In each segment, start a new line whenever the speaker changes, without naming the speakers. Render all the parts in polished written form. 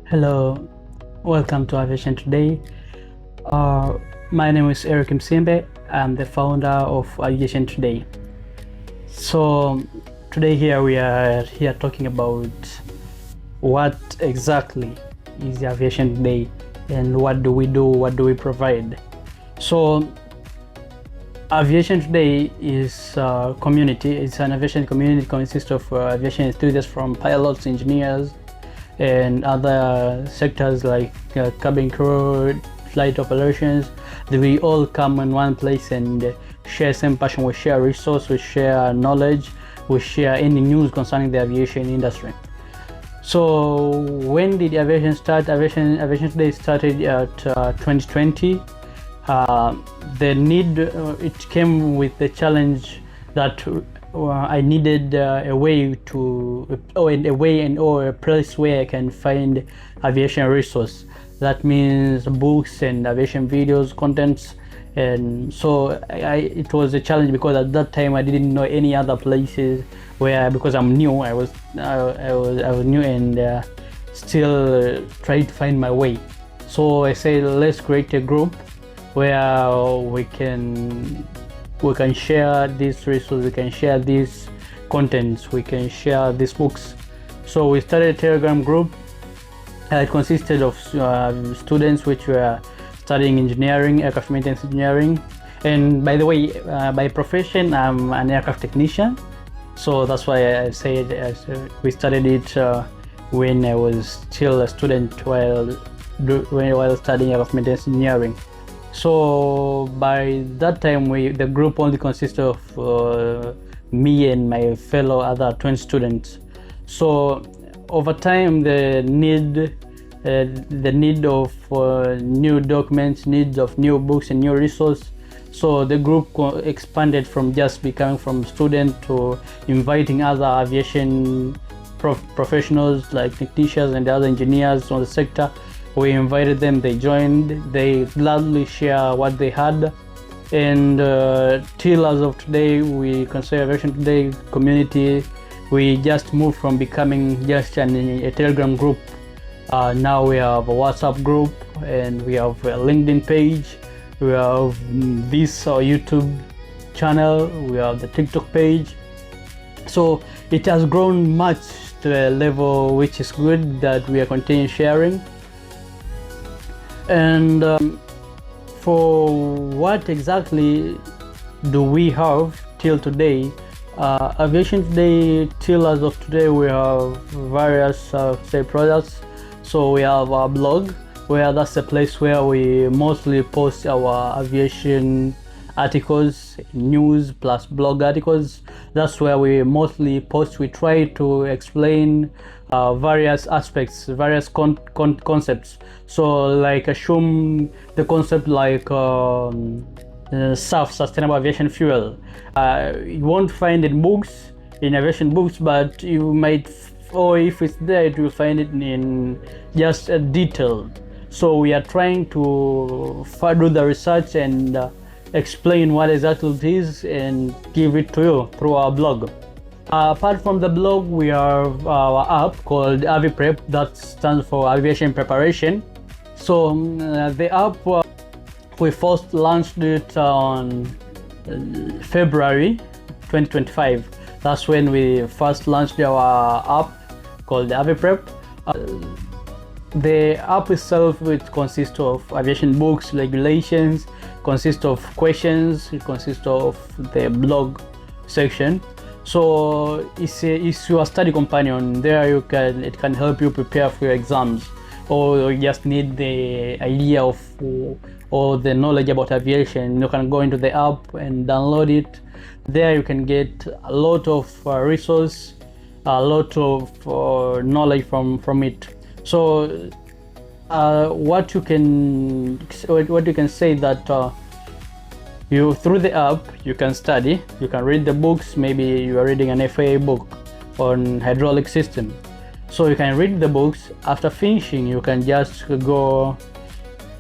Hello, welcome to Aviation Today. My name is Eric Msimbe. I'm the founder of Aviation Today. So today we are here talking about what exactly is Aviation Today and what do we do, what do we provide. So Aviation Today is a community. It's an aviation community. It consists of aviation enthusiasts from pilots, engineers, and other sectors like cabin crew, flight operations. We all come in one place and share same passion. We share resource, we share knowledge, we share any news concerning the aviation industry. So when did aviation start? Aviation Today started at 2020. The need, it came with the challenge that I needed a place where I can find aviation resource. That means books and aviation videos, contents, and so it was a challenge because at that time I didn't know any other places where, because I'm new, I was new and still trying to find my way. So I said, let's create a group where we can share these resources, we can share these contents, we can share these books. So we started a Telegram group. It consisted of students which were studying engineering, aircraft maintenance engineering. And by the way, by profession, I'm an aircraft technician. So that's why I said we started it when I was still a student while studying aircraft maintenance engineering. So by that time, the group only consisted of me and my fellow other 20 students. So over time, the need of new documents, needs of new books and new resources. So the group expanded from just becoming from student to inviting other aviation professionals like technicians and other engineers on the sector. We invited them, they joined, they gladly share what they had. And till as of today, we consider Aviation Today community. We just moved from becoming just a Telegram group. Now we have a WhatsApp group and we have a LinkedIn page. We have this YouTube channel. We have the TikTok page. So it has grown much to a level which is good that we are continuing sharing. And for what exactly do we have till today? Aviation Today, till as of today, we have various products. So we have our blog, where that's a place where we mostly post our aviation articles, news plus blog articles. That's where we mostly post. We try to explain various aspects, various concepts. So like assume the concept like SAF, Sustainable Aviation Fuel. You won't find it in aviation books, but you might, or if it's there, you will find it in just a detail. So we are trying to do the research and explain what exactly it is and give it to you through our blog. Apart from the blog, we have our app called AviPrep, that stands for Aviation Preparation. So the app, we first launched it on February 2025. That's when we first launched our app called AviPrep. The app itself, it consists of aviation books, regulations, consists of questions, it consists of the blog section. So it's your study companion. There it can help you prepare for your exams, or you just need the idea of or the knowledge about aviation. You can go into the app and download it. There you can get a lot of resource, a lot of knowledge from it. So what you can say that you, through the app, you can study, you can read the books. Maybe you are reading an FAA book on hydraulic system, so you can read the books. After finishing, you can just go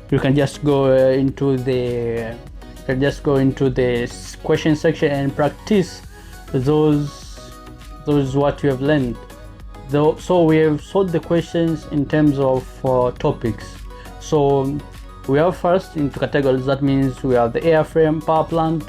into the question section and practice those what you have learned. So we have sorted the questions in terms of topics. So we have first into categories. That means we have the airframe, Powerplant,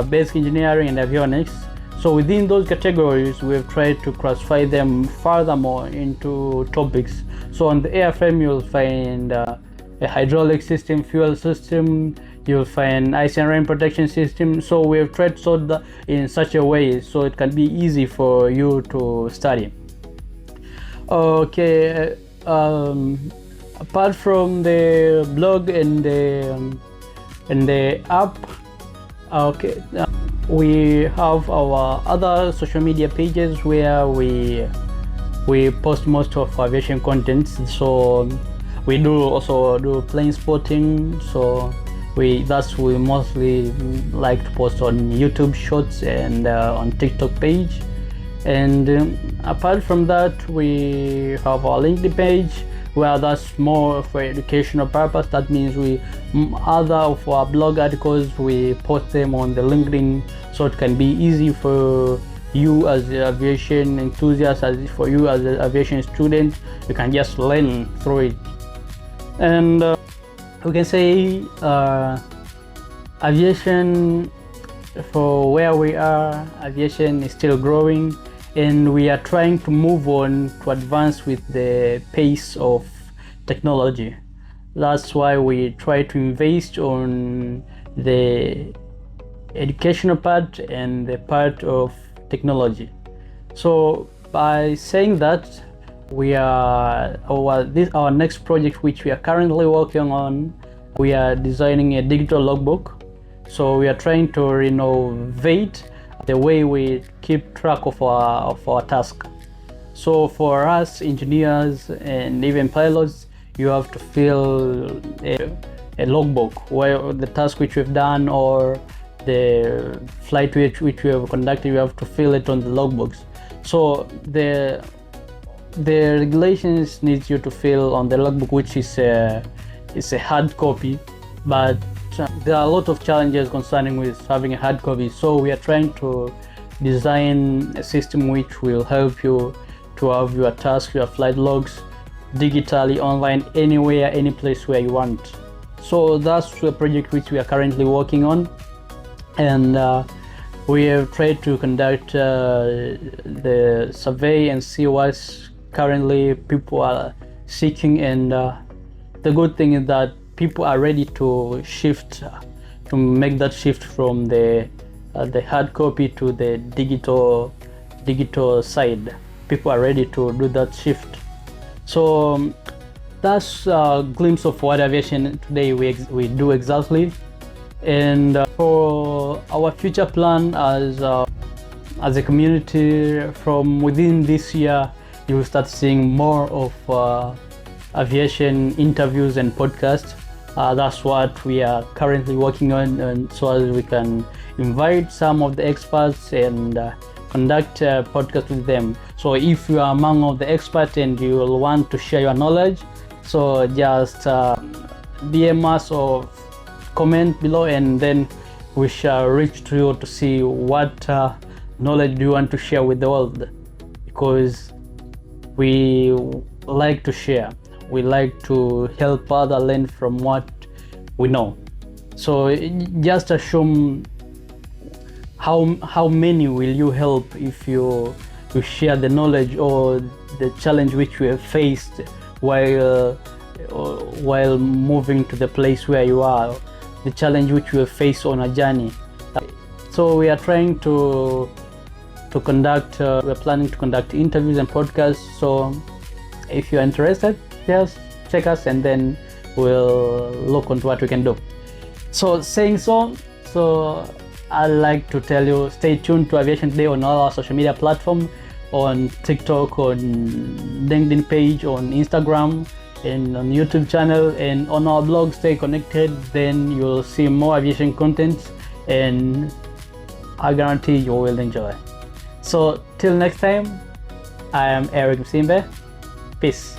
basic engineering, and avionics. So within those categories, we have tried to classify them furthermore into topics. So on the airframe, you'll find a hydraulic system, fuel system, you'll find ice and rain protection system. So we have tried to sort that in such a way so it can be easy for you to study. Okay, apart from the blog and the app, okay, we have our other social media pages where we post most of aviation contents. So we also do plane spotting. So we mostly like to post on YouTube Shorts and on TikTok page. And apart from that, we have our LinkedIn page where that's more for educational purpose. That means other of our blog articles, we post them on the LinkedIn, so it can be easy for you as an aviation enthusiast, as for you as an aviation student. You can just learn through it. And we can say aviation, for where we are, aviation is still growing, and we are trying to move on to advance with the pace of technology. That's why we try to invest on the educational part and the part of technology. So by saying that, our next project, which we are currently working on, we are designing a digital logbook. So we are trying to renovate the way we keep track of our task. So for us engineers and even pilots, you have to fill a logbook where the task which we've done or the flight which we have conducted, you have to fill it on the logbooks. So the regulations needs you to fill on the logbook, which is a hard copy, but there are a lot of challenges concerning with having a hard copy. So we are trying to design a system which will help you to have your tasks, your flight logs digitally online, anywhere, any place where you want. So that's a project which we are currently working on, and we have tried to conduct the survey and see what currently people are seeking, and the good thing is that people are ready to make that shift from the hard copy to the digital side. People are ready to do that shift. So that's a glimpse of what aviation today we do exactly. And for our future plan as a community, from within this year, you will start seeing more of aviation interviews and podcasts. That's what we are currently working on, and so as we can invite some of the experts and conduct a podcast with them. So if you are among of the experts and you will want to share your knowledge, so just DM us or comment below, and then we shall reach to you to see what knowledge do you want to share with the world, because we like to share. We like to help others learn from what we know. So just assume how many will you help if you share the knowledge or the challenge which you have faced while moving to the place where you are, the challenge which you have faced on a journey. So we are trying to conduct, we're planning to conduct interviews and podcasts. So if you're interested, just check us and then we'll look into what we can do. So saying so I'd like to tell you, stay tuned to Aviation Today on all our social media platforms, on TikTok, on LinkedIn page, on Instagram, and on YouTube channel, and on our blog. Stay connected, then you'll see more aviation content, and I guarantee you will enjoy. So till next time, I am Eric Msimbe. Peace.